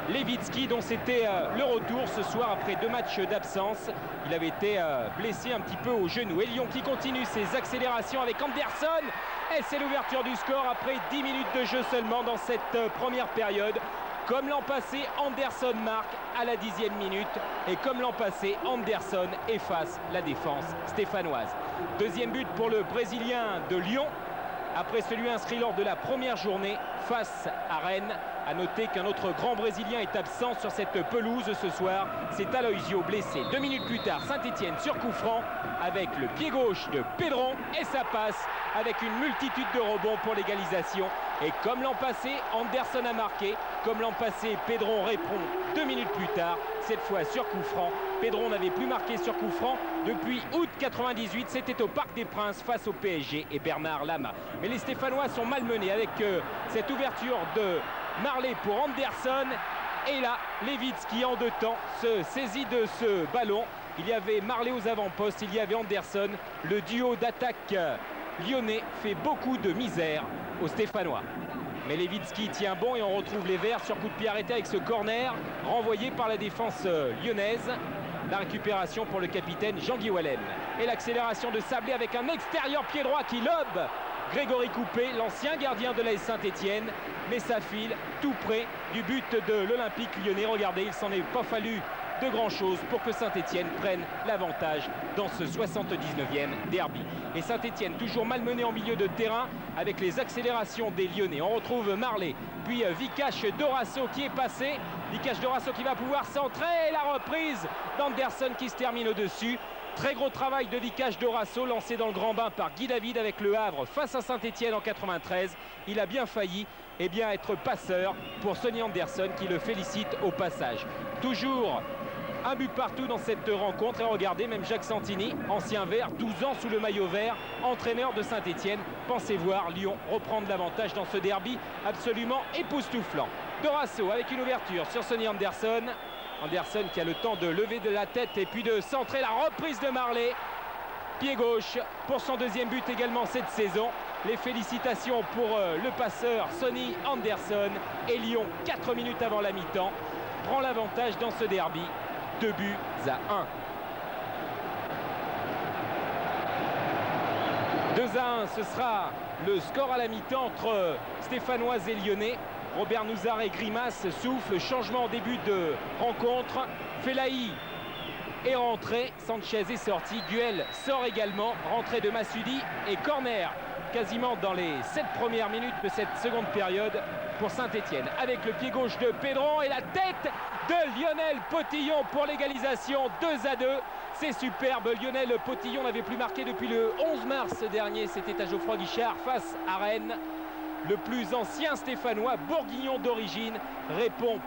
Lewicki dont c'était le retour ce soir après 2 matchs d'absence. Il avait été blessé un petit peu au genou. Et Lyon qui continue ses accélérations avec Anderson. Et c'est l'ouverture du score après 10 minutes de jeu seulement dans cette première période. Comme l'an passé, Anderson marque à la 10e minute. Et comme l'an passé, Anderson efface la défense stéphanoise. Deuxième but pour le Brésilien de Lyon. Après celui inscrit lors de la première journée face à Rennes. À noter qu'un autre grand Brésilien est absent sur cette pelouse ce soir. C'est Aloisio blessé. 2 minutes plus tard, Saint-Etienne sur coup franc avec le pied gauche de Pedron. Et ça passe avec une multitude de rebonds pour l'égalisation. Et comme l'an passé, Anderson a marqué. Comme l'an passé, Pedron répond 2 minutes plus tard. Cette fois sur coup franc. Pedron n'avait plus marqué sur coup franc depuis août 98. C'était au Parc des Princes face au PSG et Bernard Lama. Mais les Stéphanois sont malmenés avec cette ouverture de Marley pour Anderson. Et là, Lewicki en 2 temps se saisit de ce ballon. Il y avait Marley aux avant-postes, il y avait Anderson. Le duo d'attaque lyonnais fait beaucoup de misère aux Stéphanois. Mais Lewicki tient bon et on retrouve les Verts sur coup de pied arrêté avec ce corner renvoyé par la défense lyonnaise. La récupération pour le capitaine Jean-Guy Wallem. Et l'accélération de Sablé avec un extérieur pied droit qui lobe Grégory Coupé, l'ancien gardien de l'AS Saint-Etienne. Mais ça file tout près du but de l'Olympique lyonnais. Regardez, il s'en est pas fallu de grand chose pour que Saint-Etienne prenne l'avantage dans ce 79e derby. Et Saint-Etienne toujours malmené en milieu de terrain avec les accélérations des Lyonnais. On retrouve Marley, puis Vikash Dorasso qui est passé. Vikash Dorasso qui va pouvoir centrer. Et la reprise d'Anderson qui se termine au-dessus. Très gros travail de Vikash Dorasso lancé dans le grand bain par Guy David avec le Havre face à Saint-Etienne en 93. Il a bien failli être passeur pour Sonny Anderson qui le félicite au passage. Toujours un but partout dans cette rencontre. Et regardez, même Jacques Santini, ancien vert, 12 ans sous le maillot vert, entraîneur de Saint-Etienne. Pensez voir Lyon reprendre l'avantage dans ce derby absolument époustouflant. Dorasso avec une ouverture sur Sonny Anderson. Anderson qui a le temps de lever de la tête et puis de centrer. La reprise de Marley. Pied gauche pour son 2e but également cette saison. Les félicitations pour le passeur Sonny Anderson. Et Lyon, 4 minutes avant la mi-temps, prend l'avantage dans ce derby. 2 buts à 1. 2 à 1, ce sera le score à la mi-temps entre Stéphanois et Lyonnais. Robert Nouzard et Grimace soufflent. Changement en début de rencontre. Fellaini est rentré. Sanchez est sorti. Guel sort également. Rentrée de Masudi et corner quasiment dans les 7 premières minutes de cette seconde période pour Saint-Etienne. Avec le pied gauche de Pedron et la tête de Lionel Potillon pour l'égalisation. 2 à 2. C'est superbe. Lionel Potillon n'avait plus marqué depuis le 11 mars dernier. C'était à Geoffroy Guichard face à Rennes. Le plus ancien Stéphanois, bourguignon d'origine, répond